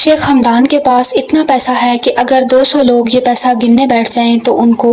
शेख हमदान के पास इतना पैसा है कि अगर 200 लोग ये पैसा गिनने बैठ जाएं तो उनको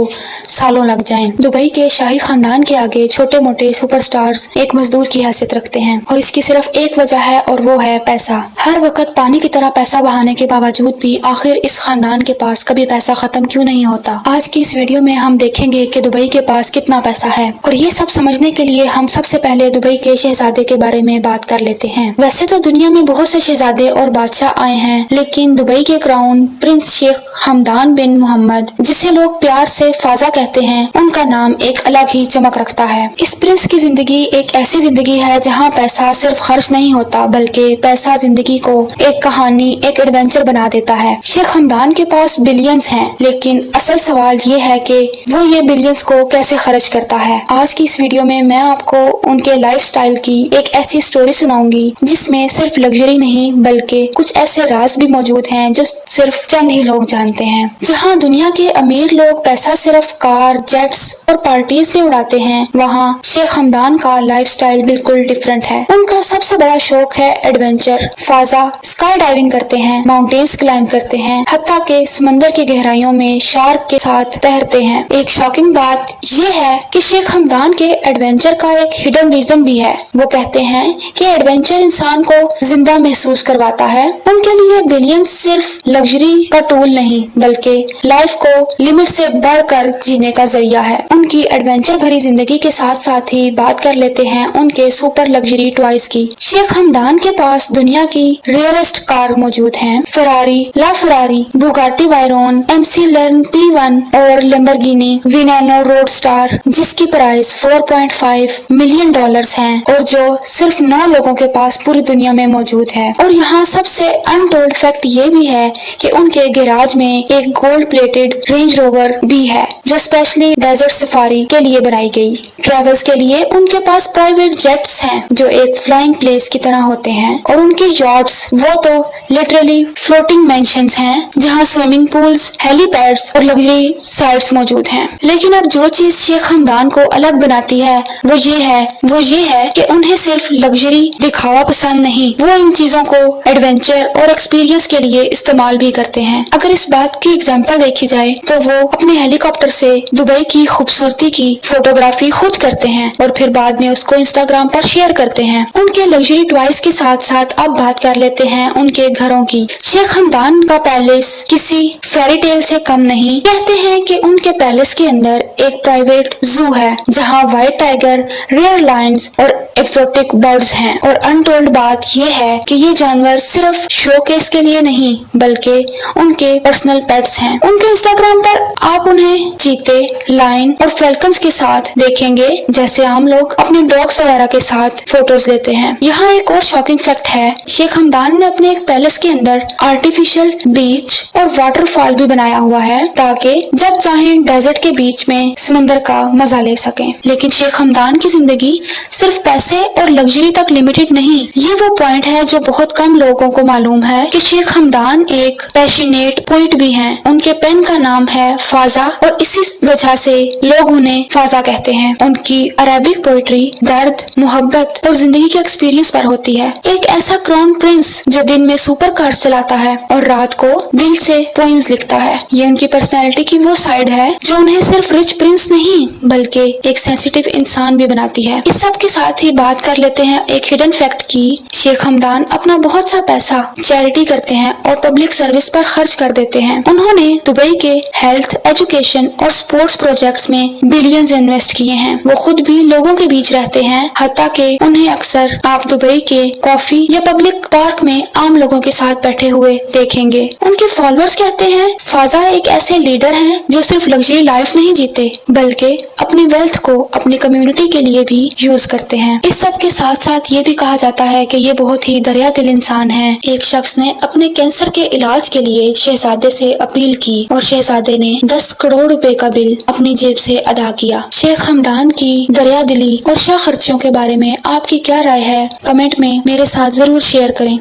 सालों लग जाएं। दुबई के शाही खानदान के आगे छोटे मोटे सुपरस्टार्स एक मजदूर की हैसियत रखते हैं और इसकी सिर्फ एक वजह है और वो है पैसा। हर वक्त पानी की तरह पैसा बहाने के बावजूद भी आखिर इस खानदान के पास कभी पैसा खत्म क्यों नहीं होता। आज की इस वीडियो में हम देखेंगे कि दुबई के पास कितना पैसा है और ये सब समझने के लिए हम सबसे पहले दुबई के शहजादे के बारे में बात कर लेते हैं। वैसे तो दुनिया में बहुत से शहजादे और बादशाह आए हैं, लेकिन दुबई के क्राउन प्रिंस शेख हमदान बिन मोहम्मद, जिसे लोग प्यार से फाजा कहते हैं, उनका नाम एक अलग ही चमक रखता है। इस प्रिंस की जिंदगी एक ऐसी जिंदगी है जहां पैसा सिर्फ खर्च नहीं होता बल्कि पैसा जिंदगी को एक कहानी, एक एडवेंचर बना देता है। शेख हमदान के पास बिलियंस हैं, लेकिन असल सवाल ये है कि वो ये बिलियंस को कैसे खर्च करता है। आज की इस वीडियो में मैं आपको उनके लाइफस्टाइल की एक ऐसी स्टोरी सुनाऊंगी जिसमें सिर्फ लग्जरी नहीं बल्कि कुछ ऐसे राज भी मौजूद हैं जो सिर्फ चंद ही लोग जानते हैं। जहां दुनिया के अमीर लोग पैसा सिर्फ कार, जेट्स और पार्टीज में उड़ाते हैं, वहां शेख हमदान का लाइफस्टाइल बिल्कुल डिफरेंट है। उनका सबसे बड़ा शौक है एडवेंचर। फाजा स्काई डाइविंग करते हैं, माउंटेन्स क्लाइंब करते हैं, हत्ता के समंदर की गहराइयों में शार्क के साथ तैरते हैं। एक शॉकिंग बात ये है कि शेख हमदान के एडवेंचर का एक हिडन रीजन भी है। वो कहते हैं कि एडवेंचर इंसान को जिंदा महसूस करवाता है। उनके लिए बिलियंस सिर्फ लग्जरी का टूल नहीं बल्कि लाइफ को लिमिट से बढ़कर जीने का जरिया है। उनकी एडवेंचर भरी जिंदगी के साथ साथ ही बात कर लेते हैं उनके सुपर लग्जरी टॉयज की। शेख हमदान के पास दुनिया की रेयरेस्ट कार मौजूद हैं। Ferrari, La Ferrari, Bugatti Veyron, MC लर्न P1 और लैम्बोर्गिनी वेनेनो रोडस्टार, जिसकी प्राइस $4.5 मिलियन हैं और जो सिर्फ 9 लोगों के पास पूरी दुनिया में मौजूद है। और यहाँ सबसे अनटोल्ड फैक्ट ये भी है कि उनके गैराज में एक गोल्ड प्लेटेड रेंज रोवर भी है जो स्पेशली डेजर्ट सफारी के लिए बनाई गई। ट्रेवल्स के लिए उनके पास प्राइवेट जेट्स हैं जो एक फ्लाइंग प्लेस की तरह होते हैं और उनके यॉट्स वो तो लिटरली फ्लोटिंग मैंशंस हैं जहां स्विमिंग पूल्स, हेलीपैड्स और लग्जरी साइट्स मौजूद हैं। लेकिन अब जो चीज शेख हमदान को अलग बनाती है वो ये है कि उन्हें सिर्फ लग्जरी दिखावा पसंद नहीं, वो इन चीजों को एडवेंचर और एक्सपीरियंस के लिए इस्तेमाल भी करते हैं। अगर इस बात की एग्जांपल देखी जाए तो वो अपने हेलीकॉप्टर से दुबई की खूबसूरती की फोटोग्राफी खुद करते हैं और फिर बाद में उसको इंस्टाग्राम पर शेयर करते हैं। उनके लग्जरी टॉयज के साथ साथ अब बात कर लेते हैं उनके घरों की। शेख हमदान का पैलेस किसी फेरी टेल से कम नहीं। कहते हैं कि उनके पैलेस के अंदर एक प्राइवेट जू है जहां व्हाइट टाइगर, रेयर लायंस और एक्सोटिक बर्ड्स हैं। और अनटोल्ड बात यह है कि ये जानवर सिर्फ शोकेस के लिए नहीं बल्कि उनके पर्सनल पेट्स हैं। उनके इंस्टाग्राम पर आप उन्हें चीते, लायन और फैल्कन्स के साथ देखेंगे जैसे आम लोग अपने डॉग्स वगैरह के साथ फोटोज लेते हैं। यहाँ एक और शॉकिंग फैक्ट है, शेख हमदान ने अपने एक पैलेस के अंदर आर्टिफिशियल बीच और वाटरफॉल भी बनाया हुआ है ताकि जब चाहें डेजर्ट के बीच में समंदर का मजा ले सकें। लेकिन शेख हमदान की जिंदगी सिर्फ पैसे और लग्जरी तक लिमिटेड नहीं। ये वो पॉइंट है जो बहुत कम लोगों को मालूम है कि शेख हमदान एक पैशनेट पोइट भी हैं। उनके पेन का नाम है फाजा और इसी वजह से लोग उन्हें फाजा कहते हैं। उनकी अरेबिक पोइट्री दर्द, मोहब्बत और जिंदगी के एक्सपीरियंस पर होती है। एक ऐसा क्राउन प्रिंस जो दिन में सुपर कार चलाता है और रात को दिल से पोइम्स लिखता है। ये उनकी पर्सनैलिटी की वो साइड है जो उन्हें सिर्फ रिच प्रिंस नहीं बल्कि एक सेंसिटिव इंसान भी बनाती है। इस सब के साथ ही बात कर लेते हैं एक हिडन फैक्ट की। शेख हमदान अपना बहुत सा पैसा चैरिटी करते हैं और पब्लिक सर्विस पर खर्च कर देते हैं। उन्होंने दुबई के हेल्थ, एजुकेशन और स्पोर्ट्स प्रोजेक्ट्स में बिलियंस इन्वेस्ट किए हैं। वो खुद भी लोगों के बीच रहते हैं, हत्ता के उन्हें अक्सर आप दुबई के कॉफी या पब्लिक पार्क में आम लोगों के साथ बैठे हुए देखेंगे। उनके फॉलोअर्स कहते हैं फाजा एक ऐसे लीडर हैं जो सिर्फ लग्जरी लाइफ नहीं जीते बल्कि अपनी वेल्थ को अपनी कम्युनिटी के लिए भी यूज करते हैं। इस सब के साथ साथ ये भी कहा जाता है कि ये बहुत ही दरिया दिल इंसान है। एक शख्स ने अपने कैंसर के इलाज के लिए शहजादे से अपील की और शहजादे ने 10 करोड़ रुपए का बिल अपनी जेब से अदा किया। शेख हमदान की दरिया दिली और शाह खर्चियों के बारे में आपकी क्या राय है? कमेंट में मेरे साथ जरूर शेयर करें।